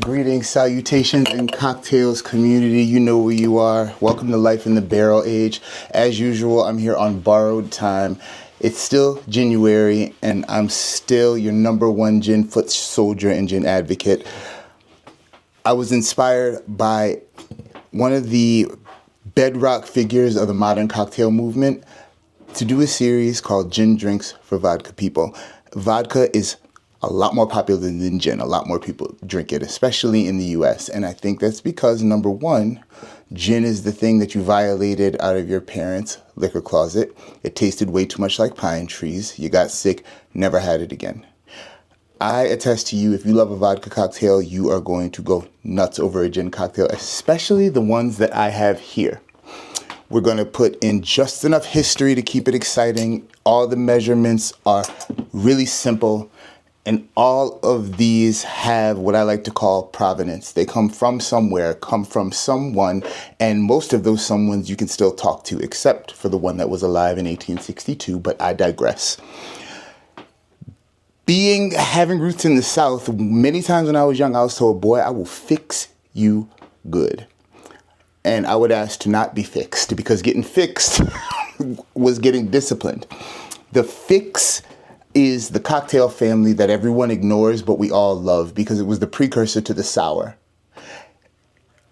Greetings, salutations, and cocktails community. You know where you are. Welcome to Life in the Barrel Age. As usual, I'm here on borrowed time. It's still January, and I'm still your #1 gin foot soldier and gin advocate. I was inspired by one of the bedrock figures of the modern cocktail movement to do a series called Gin Drinks for Vodka People. Vodka is a lot more popular than gin. A lot more people drink it, especially in the US. And I think that's because, number one, gin is the thing that you violated out of your parents' liquor closet. It tasted way too much like pine trees. You got sick, never had it again. I attest to you, if you love a vodka cocktail, you are going to go nuts over a gin cocktail, especially the ones that I have here. We're going to put in just enough history to keep it exciting. All the measurements are really simple. And all of these have what I like to call provenance. They come from somewhere, come from someone, and most of those someones you can still talk to, except for the one that was alive in 1862, but I digress. Having roots in the South, many times when I was young, I was told, boy, I will fix you good. And I would ask to not be fixed, because getting fixed was getting disciplined. The fix is the cocktail family that everyone ignores, but we all love because it was the precursor to the sour.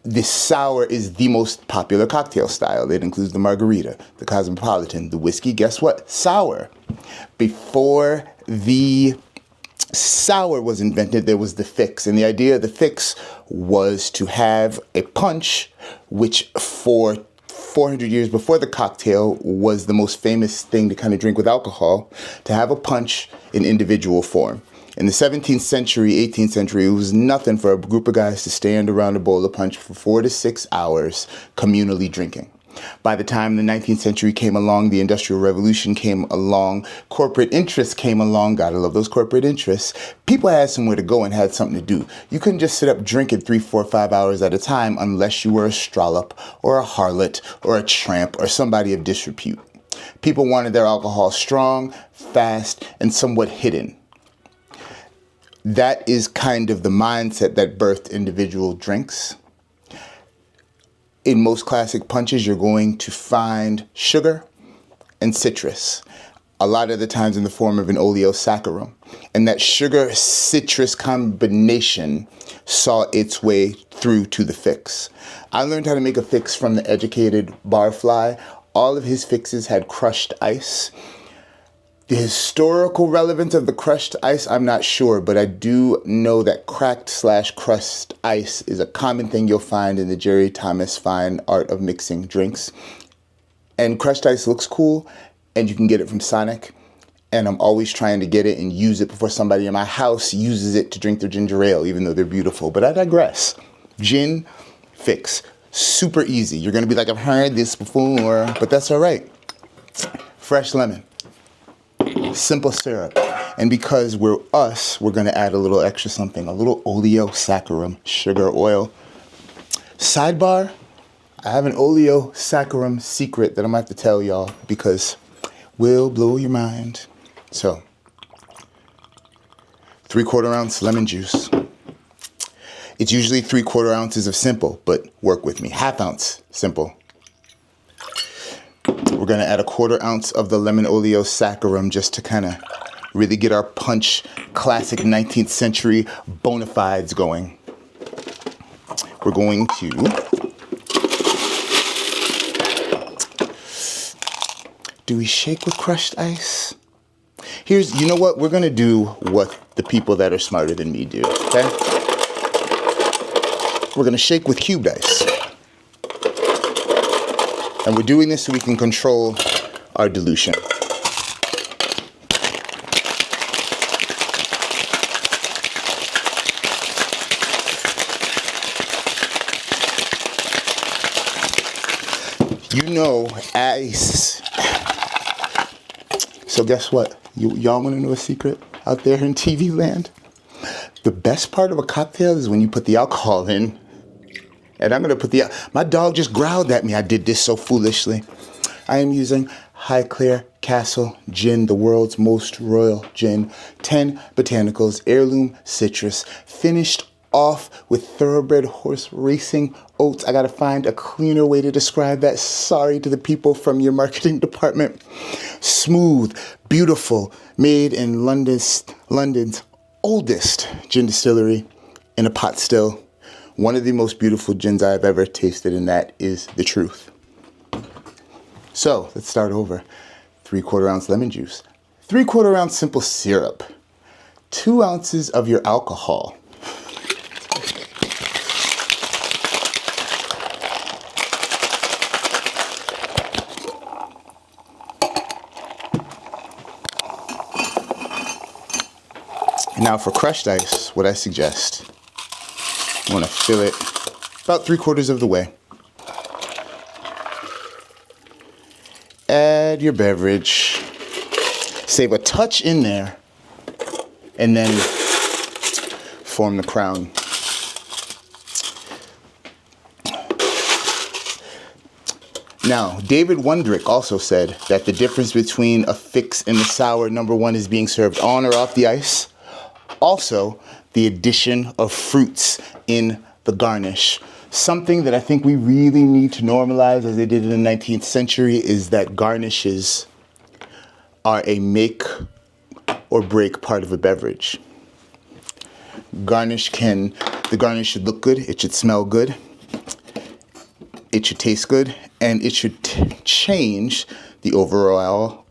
The sour is the most popular cocktail style. It includes the margarita, the cosmopolitan, the whiskey. Guess what? Sour. Before the sour was invented, there was the fix. And the idea of the fix was to have a punch, which for 400 years before the cocktail was the most famous thing to kind of drink with alcohol, to have a punch in individual form. In the 17th century, 18th century, it was nothing for a group of guys to stand around a bowl of punch for 4 to 6 hours communally drinking. By the time the 19th century came along, the Industrial Revolution came along, corporate interests came along, gotta love those corporate interests, people had somewhere to go and had something to do. You couldn't just sit up drinking 3, 4, 5 hours at a time unless you were a strollop or a harlot or a tramp or somebody of disrepute. People wanted their alcohol strong, fast, and somewhat hidden. That is kind of the mindset that birthed individual drinks. In most classic punches, you're going to find sugar and citrus, a lot of the times in the form of an oleosaccharum. And that sugar-citrus combination saw its way through to the fix. I learned how to make a fix from the educated barfly. All of his fixes had crushed ice. The historical relevance of the crushed ice, I'm not sure, but I do know that cracked/crushed ice is a common thing you'll find in the Jerry Thomas fine art of mixing drinks. And crushed ice looks cool, and you can get it from Sonic. And I'm always trying to get it and use it before somebody in my house uses it to drink their ginger ale, even though they're beautiful. But I digress. Gin fix. Super easy. You're going to be like, I've heard this before, but that's all right. Fresh lemon. Simple syrup. And because we're going to add a little extra something, a little oleosaccharum, sugar, oil. Sidebar, I have an oleosaccharum secret that I'm going to have to tell y'all because will blow your mind. So, 3/4 ounce lemon juice. It's usually 3/4 ounces of simple, but work with me. 1/2 ounce simple. We're going to add 1/4 ounce of the lemon oleosaccharum just to kind of really get our punch classic 19th century bona fides going. We're going to do we shake with crushed ice? You know what? We're going to do what the people that are smarter than me do, okay? We're going to shake with cubed ice. And we're doing this so we can control our dilution. You know, ice. So guess what? Y'all want to know a secret out there in TV land? The best part of a cocktail is when you put the alcohol in. And I'm going to put my dog just growled at me. I did this so foolishly. I am using Highclere Castle Gin, the world's most royal gin. 10 botanicals, heirloom citrus, finished off with thoroughbred horse racing oats. I gotta find a cleaner way to describe that. Sorry to the people from your marketing department. Smooth, beautiful, made in London's oldest gin distillery in a pot still. One of the most beautiful gins I've ever tasted, and that is the truth. So let's start over. 3/4 ounce lemon juice, 3/4 ounce simple syrup, 2 ounces of your alcohol. Now for crushed ice, what I suggest, you want to fill it about 3/4 of the way. Add your beverage, save a touch in there, and then form the crown. Now, David Wondrick also said that the difference between a fix and the sour, number one, is being served on or off the ice. Also, the addition of fruits in the garnish. Something that I think we really need to normalize, as they did in the 19th century, is that garnishes are a make or break part of a beverage. The garnish should look good, it should smell good, it should taste good, and it should change the overall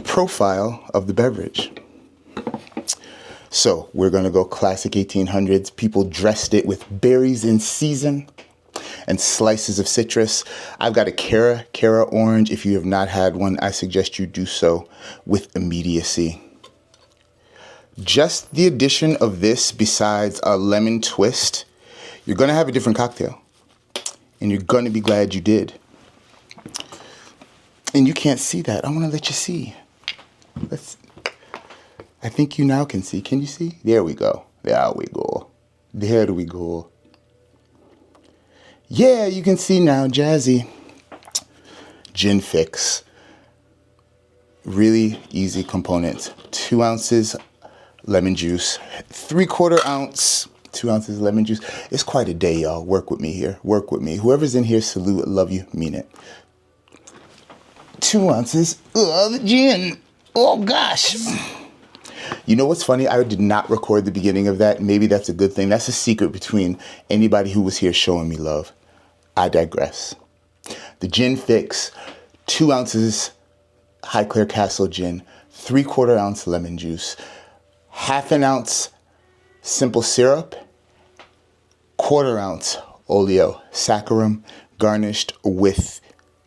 profile of the beverage. So we're going to go classic 1800s. People dressed it with berries in season and slices of citrus. I've got a Cara orange. If you have not had one, I suggest you do so with immediacy. Just the addition of this, besides a lemon twist, you're going to have a different cocktail. And you're going to be glad you did. And you can't see that. I want to let you see. I think you now can see. Can you see? There we go. There we go. There we go. Yeah, you can see now. Jazzy. Gin fix. Really easy components. 2 ounces lemon juice. 3/4 ounce. 2 ounces lemon juice. It's quite a day, y'all. Work with me here. Work with me. Whoever's in here, salute, love you, mean it. 2 ounces of gin. Oh, gosh. You know what's funny? I did not record the beginning of that. Maybe that's a good thing. That's a secret between anybody who was here showing me love. I digress. The gin fix, 2 ounces Highclere Castle gin, 3/4 ounce lemon juice, 1/2 ounce simple syrup, 1/4 ounce oleo saccharum, garnished with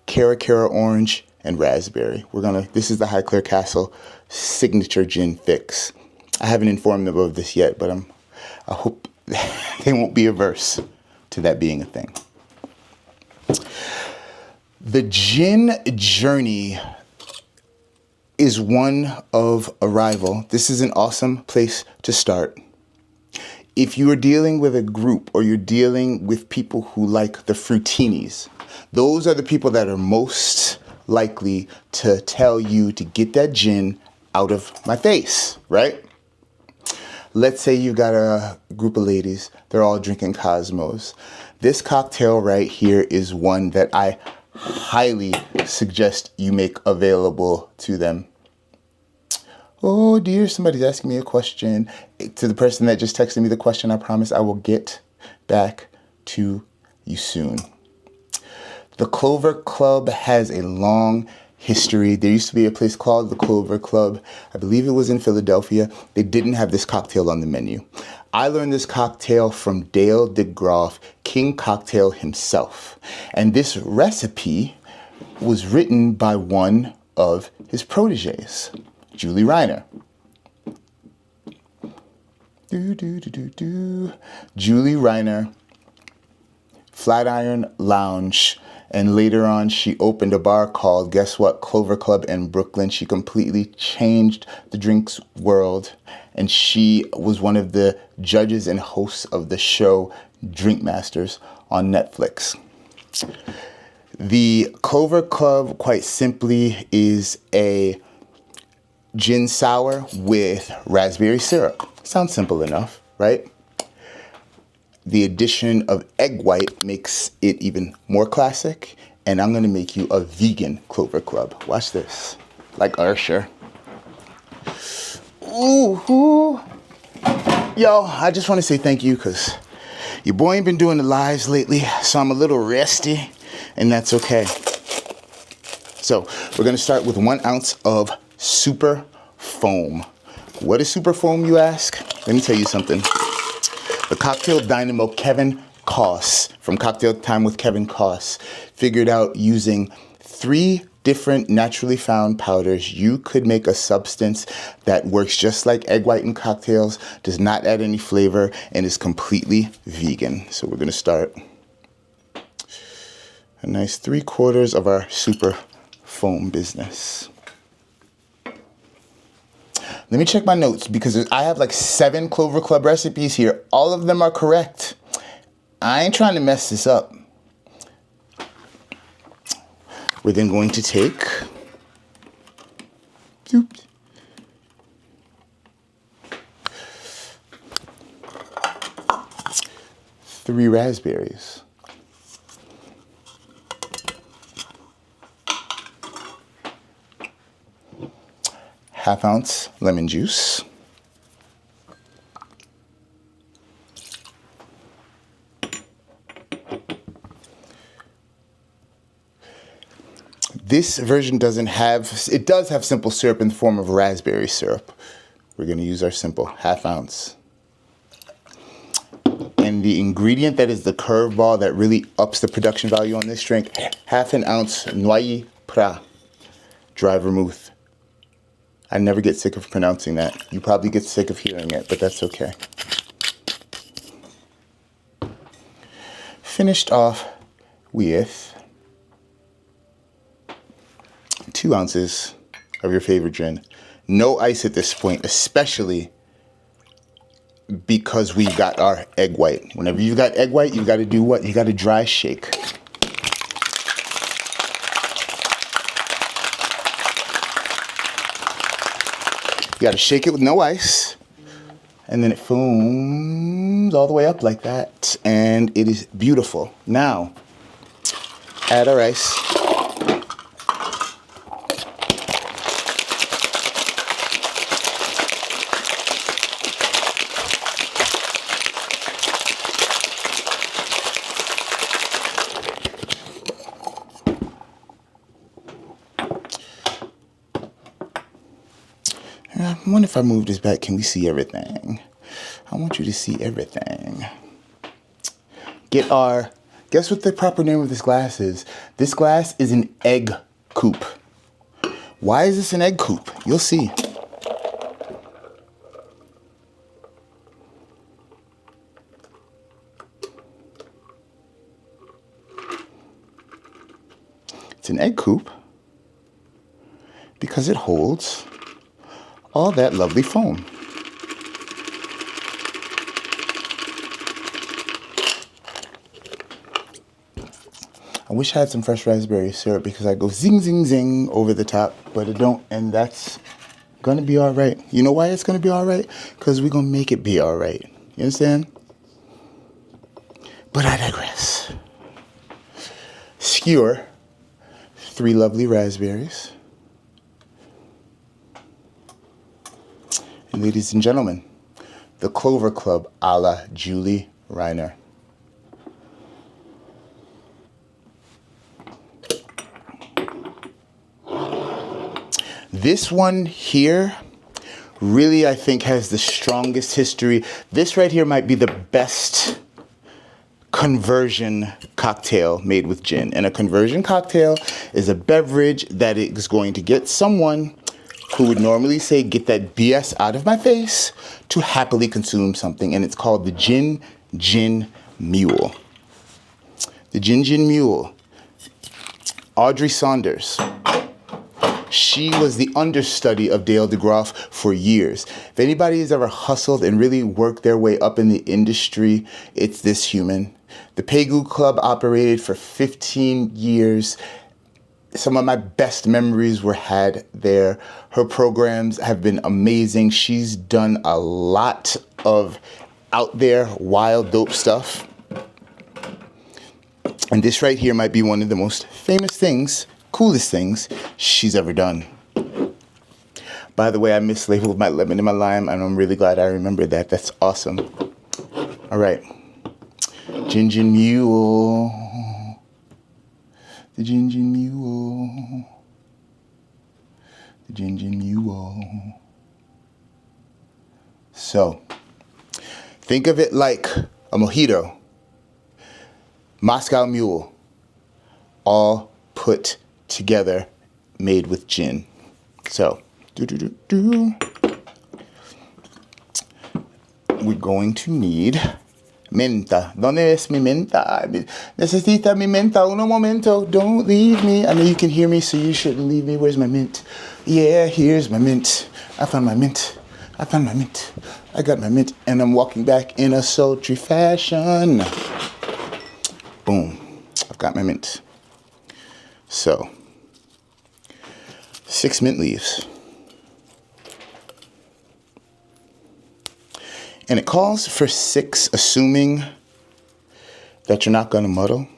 Cara orange and raspberry. This is the Highclere Castle signature gin fix. I haven't informed them of this yet, but I hope they won't be averse to that being a thing. The gin journey is one of arrival. This is an awesome place to start. If you are dealing with a group or you're dealing with people who like the fruitinis, those are the people that are most likely to tell you to get that gin out of my face, right? Let's say you got a group of ladies, they're all drinking Cosmos. This cocktail right here is one that I highly suggest you make available to them. Oh dear, somebody's asking me a question. To the person that just texted me the question, I promise I will get back to you soon. The Clover Club has a long history. There used to be a place called the Clover Club. I believe it was in Philadelphia. They didn't have this cocktail on the menu. I learned this cocktail from Dale DeGroff, King Cocktail himself. And this recipe was written by one of his proteges, Julie Reiner. Julie Reiner, Flatiron Lounge. And later on, she opened a bar called, guess what, Clover Club in Brooklyn. She completely changed the drinks world. And she was one of the judges and hosts of the show Drink Masters on Netflix. The Clover Club, quite simply, is a gin sour with raspberry syrup. Sounds simple enough. right? The addition of egg white makes it even more classic. And I'm gonna make you a vegan Clover Club. Watch this, like Usher. Ooh, ooh. Yo, I just wanna say thank you because your boy ain't been doing the lives lately, so I'm a little rusty, and that's okay. So we're gonna start with 1 ounce of super foam. What is super foam, you ask? Let me tell you something. The cocktail dynamo Kevin Koss from Cocktail Time with Kevin Koss figured out using 3 different naturally found powders, you could make a substance that works just like egg white in cocktails, does not add any flavor, and is completely vegan. So we're gonna start a nice 3/4 of our super foam business. Let me check my notes because I have like 7 Clover Club recipes here. All of them are correct. I ain't trying to mess this up. We're then going to take 3 raspberries. ½ ounce lemon juice. This version doesn't have, it does have simple syrup in the form of raspberry syrup. We're going to use our simple ½ ounce. And the ingredient that is the curveball that really ups the production value on this drink, ½ ounce noyer pras, dry vermouth. I never get sick of pronouncing that. You probably get sick of hearing it, but that's okay. Finished off with 2 ounces of your favorite gin. No ice at this point, especially because we've got our egg white. Whenever you've got egg white, you've got to do what? You got to dry shake. You got to shake it with no ice, and then it foams all the way up like that, and it is beautiful. Now, add our ice. I wonder if I move this back, can we see everything? I want you to see everything. Get our, guess what the proper name of this glass is? This glass is an egg coupe. Why is this an egg coupe? You'll see. It's an egg coupe because it holds all that lovely foam. I wish I had some fresh raspberry syrup because I go zing, zing, zing over the top, but I don't, and that's gonna be all right. You know why it's gonna be all right? Because we're gonna make it be all right. You understand? But I digress. Skewer 3 lovely raspberries. And ladies and gentlemen, the Clover Club a la Julie Reiner. This one here really, I think, has the strongest history. This right here might be the best conversion cocktail made with gin. And a conversion cocktail is a beverage that is going to get someone who would normally say, get that BS out of my face, to happily consume something. And it's called the Gin Mule. The Gin Mule. Audrey Saunders. She was the understudy of Dale DeGroff for years. If anybody has ever hustled and really worked their way up in the industry, it's this human. The Pegu Club operated for 15 years. Some of my best memories were had there. Her programs have been amazing. She's done a lot of out there, wild, dope stuff. And this right here might be one of the most famous things, coolest things she's ever done. By the way, I mislabeled my lemon and my lime, and I'm really glad I remembered that. That's awesome. All right. Ginger Mule. The Ginger Mule. The Ginger Mule. So, think of it like a mojito. Moscow Mule, all put together, made with gin. So, we're going to need menta. ¿Dónde es mi menta? Necesita mi menta. Uno momento. Don't leave me. I know you can hear me, so you shouldn't leave me. Where's my mint? Yeah, here's my mint. I found my mint. I found my mint. I got my mint, and I'm walking back in a sultry fashion. Boom, I've got my mint. So, 6 mint leaves. And it calls for 6, assuming that you're not gonna muddle.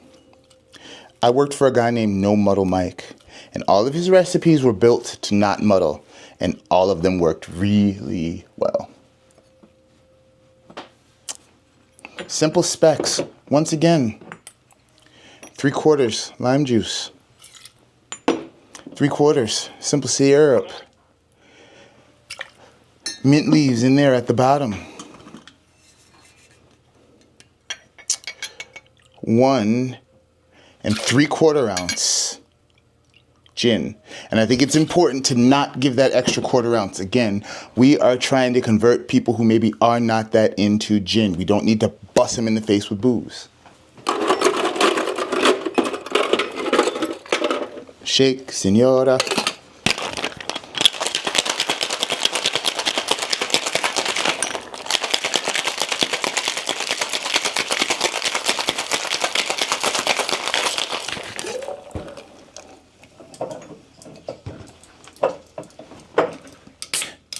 I worked for a guy named No Muddle Mike, and all of his recipes were built to not muddle, and all of them worked really well. Simple specs, once again. 3/4 lime juice, 3/4 simple syrup, mint leaves in there at the bottom, 1 3/4 ounce gin. And I think it's important to not give that extra 1/4 ounce. Again, we are trying to convert people who maybe are not that into gin. We don't need to bust them in the face with booze. Shake, senora.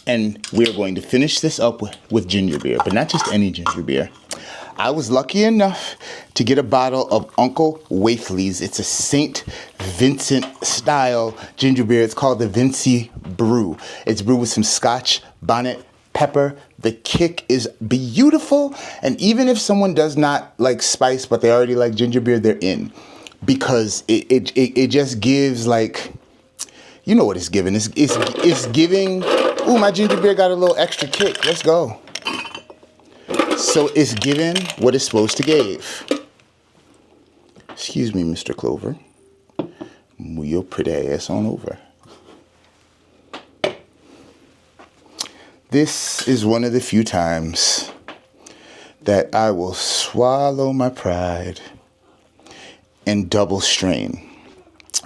And we're going to finish this up with ginger beer, but not just any ginger beer. I was lucky enough to get a bottle of Uncle Waifley's. It's a St. Vincent style ginger beer. It's called the Vincy Brew. It's brewed with some Scotch bonnet pepper. The kick is beautiful. And even if someone does not like spice, but they already like ginger beer, they're in. Because it just gives like, you know what it's giving. It's giving, ooh, my ginger beer got a little extra kick. Let's go. So it's giving what it's supposed to give. Excuse me, Mr. Clover. Move your pretty ass on over. This is one of the few times that I will swallow my pride and double strain.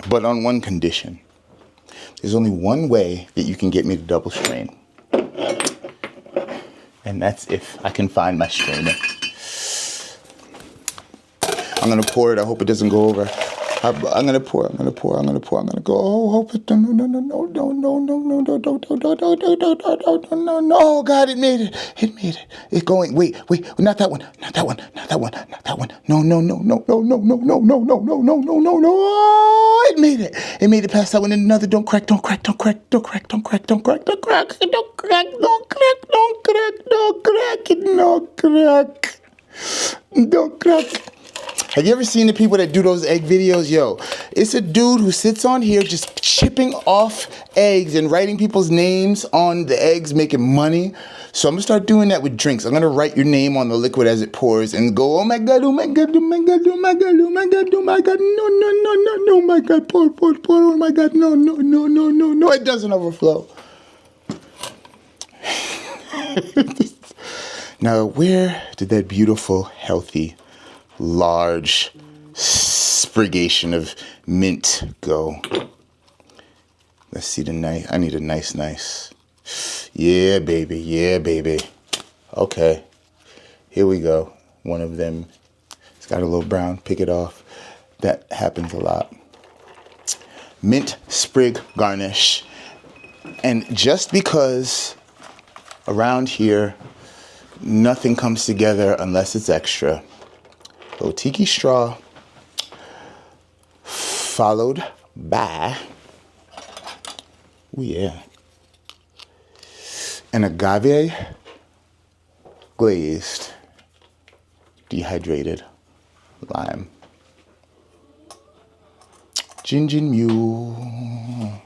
But on one condition. There's only one way that you can get me to double strain. And that's if I can find my strainer. I'm gonna pour it. I hope it doesn't go over. I'm gonna pour. I'm gonna go. Oh, hope it. No. Oh God, it made it. It made it. It's going. Wait. Not that one. No. Oh, it made it. It made it past that one. And another. Don't crack. Have you ever seen the people that do those egg videos? Yo, it's a dude who sits on here just chipping off eggs and writing people's names on the eggs, making money. So I'm gonna start doing that with drinks. I'm gonna write your name on the liquid as it pours and go, oh my God, oh my God, oh my God, oh my God, oh my God, oh my God, no, oh my God, pour, oh my God, no, it doesn't overflow. Now, where did that beautiful, healthy, large sprigation of mint go? Let's see the nice. I need a nice. Yeah, baby. Okay, here we go. One of them. It's got a little brown. Pick it off. That happens a lot. Mint sprig garnish. And just because around here, Nothing comes together unless it's extra. Little tiki straw, followed by, oh yeah, an agave glazed dehydrated lime. Gin mule.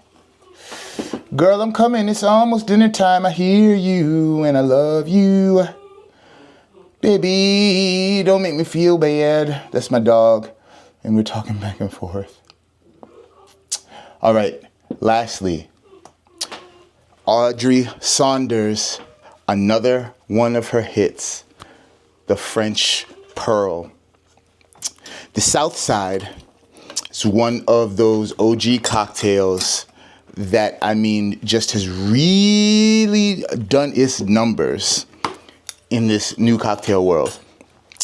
Girl, I'm coming. It's almost dinner time. I hear you and I love you. Baby, don't make me feel bad. That's my dog. And we're talking back and forth. All right. Lastly, Audrey Saunders, another one of her hits, the French Pearl. The South Side is one of those OG cocktails that, I mean, just has really done its numbers in this new cocktail world.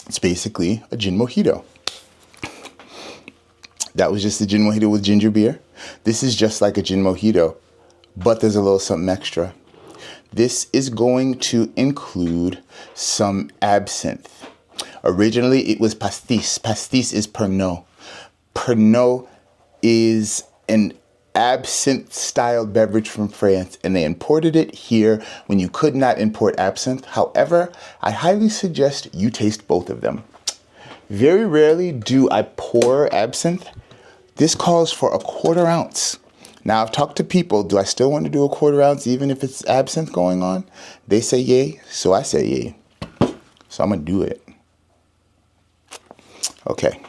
It's basically a gin mojito. That was just a gin mojito with ginger beer. This is just like a gin mojito, but there's a little something extra. This is going to include some absinthe. Originally, it was pastis. Pastis is Pernod. Pernod is an absinthe-style beverage from France, and they imported it here when you could not import absinthe. However, I highly suggest you taste both of them. Very rarely do I pour absinthe. This calls for a 1/4 ounce. Now, I've talked to people, do I still want to do a 1/4 ounce even if it's absinthe going on? They say yay, so I say yay. So I'm going to do it. Okay.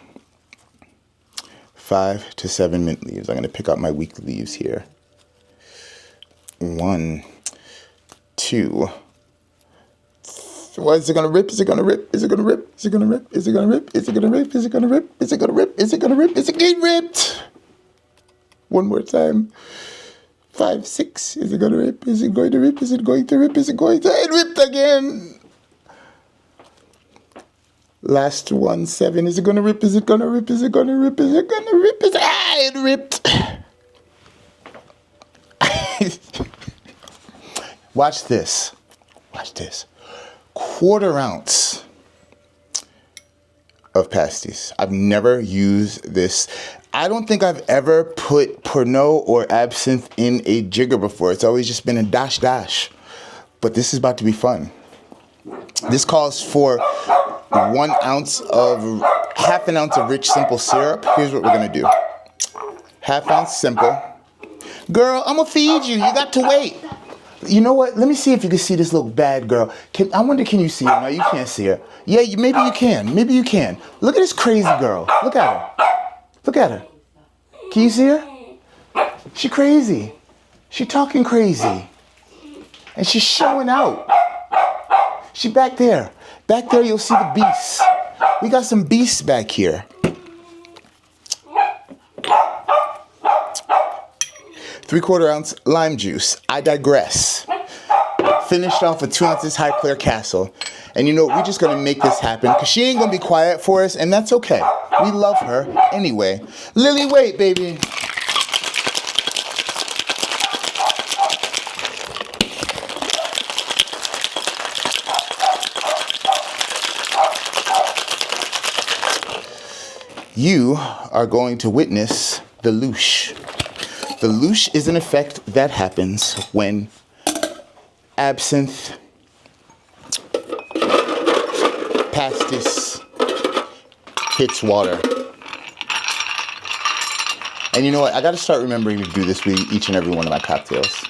5 to 7 mint leaves. I'm going to pick up my weak leaves here. 1, 2. What is it going to rip? Is it going to rip? Is it going to rip? Is it going to rip? Is it going to rip? Is it going to rip? Is it going to rip? Is it going to rip? Is it going to rip? Is it getting ripped? One more time. 5, 6. Is it going to rip? Is it going to rip? Is it going to rip? Is it going to? It ripped again. Last one, 7. Is it going to rip? Is it going to rip? Is it going to rip? Is it going to rip? It ripped. Watch this. Watch this. 1/4 ounce of pastis. I've never used this. I don't think I've ever put Pernod or absinthe in a jigger before. It's always just been a dash. But this is about to be fun. This calls for 1 ounce of, half an ounce of rich simple syrup. Here's what we're going to do. Half ounce simple. Girl, I'm going to feed you. You got to wait. You know what? Let me see if you can see this little bad girl. I wonder, can you see her? No, you can't see her. Yeah, maybe you can. Maybe you can. Look at this crazy girl. Look at her. Look at her. Can you see her? She crazy. She talking crazy. And she's showing out. She back there. Back there, you'll see the beasts. We got some beasts back here. 3/4 ounce lime juice. I digress. Finished off with 2 ounces High Claire Castle. And you know, we're just going to make this happen because she ain't going to be quiet for us, and that's okay. We love her anyway. Lily, wait, baby. You are going to witness the louche. The louche is an effect that happens when absinthe, pastis hits water. And you know what? I got to start remembering to do this with each and every one of my cocktails.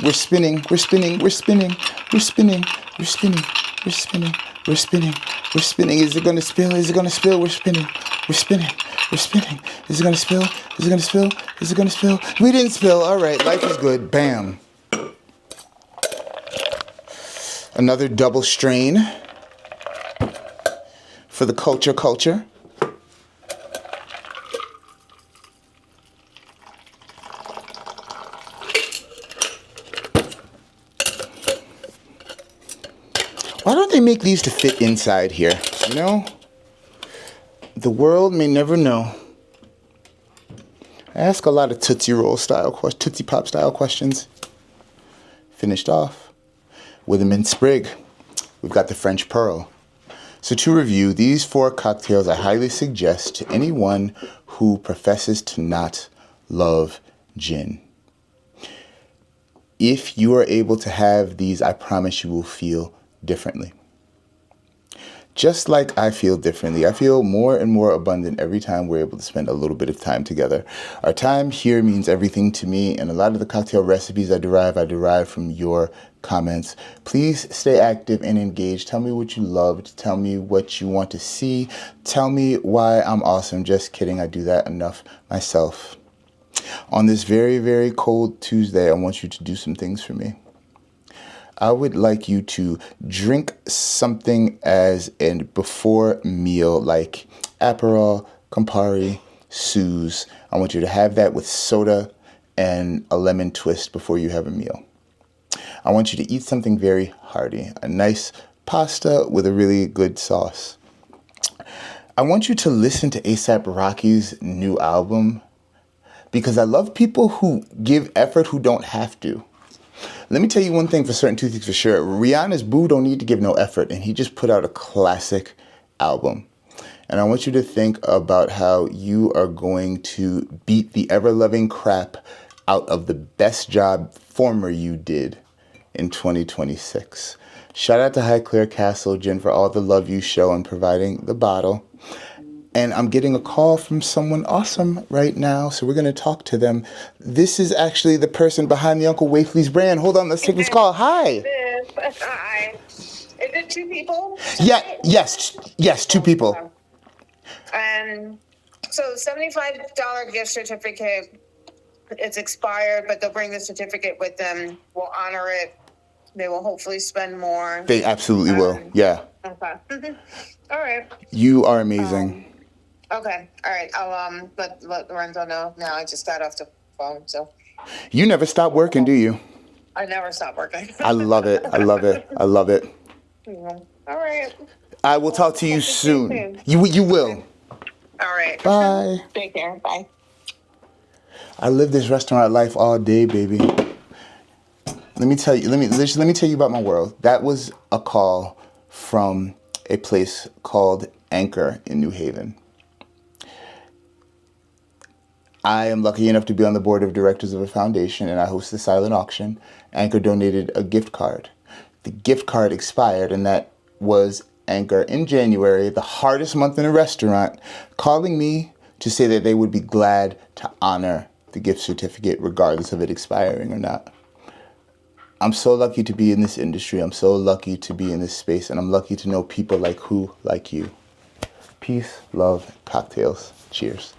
We're spinning, we're spinning, we're spinning, we're spinning, we're spinning, we're spinning, we're spinning, we're spinning. Is it going to spill? Is it going to spill? We're spinning, we're spinning, we're spinning. Is it going to spill? Is it going to spill? Is it going to spill? We didn't spill. All right, life is good. Bam. Another double strain for the culture. Why don't they make these to fit inside here? You know, the world may never know. I ask a lot of Tootsie Pop style questions. Finished off with a mint sprig. We've got the French Pearl. So to review, these 4 cocktails I highly suggest to anyone who professes to not love gin. If you are able to have these, I promise you will feel differently. Just like I feel differently, I feel more and more abundant every time we're able to spend a little bit of time together. Our time here means everything to me, and a lot of the cocktail recipes I derive from your comments. Please stay active and engaged. Tell me what you loved. Tell me what you want to see. Tell me why I'm awesome. Just kidding. I do that enough myself. On this very, very cold Tuesday, I want you to do some things for me. I would like you to drink something as a before meal, like Aperol, Campari, Suze. I want you to have that with soda and a lemon twist before you have a meal. I want you to eat something very hearty, a nice pasta with a really good sauce. I want you to listen to A$AP Rocky's new album, because I love people who give effort who don't have to. Let me tell you one thing for certain, two things for sure. Rihanna's Boo don't need to give no effort, and he just put out a classic album. And I want you to think about how you are going to beat the ever-loving crap out of the best job former you did in 2026. Shout out to Highclere Castle Gin for all the love you show in providing the bottle. And I'm getting a call from someone awesome right now, so we're going to talk to them. This is actually the person behind the Uncle Wafley's brand. Hold on, let's take this call. Hi. Hi. Is it 2 people? Yeah, yes, 2 people. So $75 gift certificate, it's expired, but they'll bring the certificate with them. We'll honor it. They will hopefully spend more. They absolutely will, yeah. Okay. All right. You are amazing. Okay. All right. I'll let Lorenzo know now. I just got off the phone, so. You never stop working, do you? I never stop working. I love it. I love it. I love it. All right. I will talk to you soon. You will. All right. Bye. Take care. Bye. I live this restaurant life all day, baby. Let me tell you about my world. That was a call from a place called Anchor in New Haven. I am lucky enough to be on the board of directors of a foundation, and I host the silent auction. Anchor donated a gift card. The gift card expired, and that was Anchor in January, the hardest month in a restaurant, calling me to say that they would be glad to honor the gift certificate regardless of it expiring or not. I'm so lucky to be in this industry. I'm so lucky to be in this space, and I'm lucky to know people like you. Peace, love, cocktails. Cheers.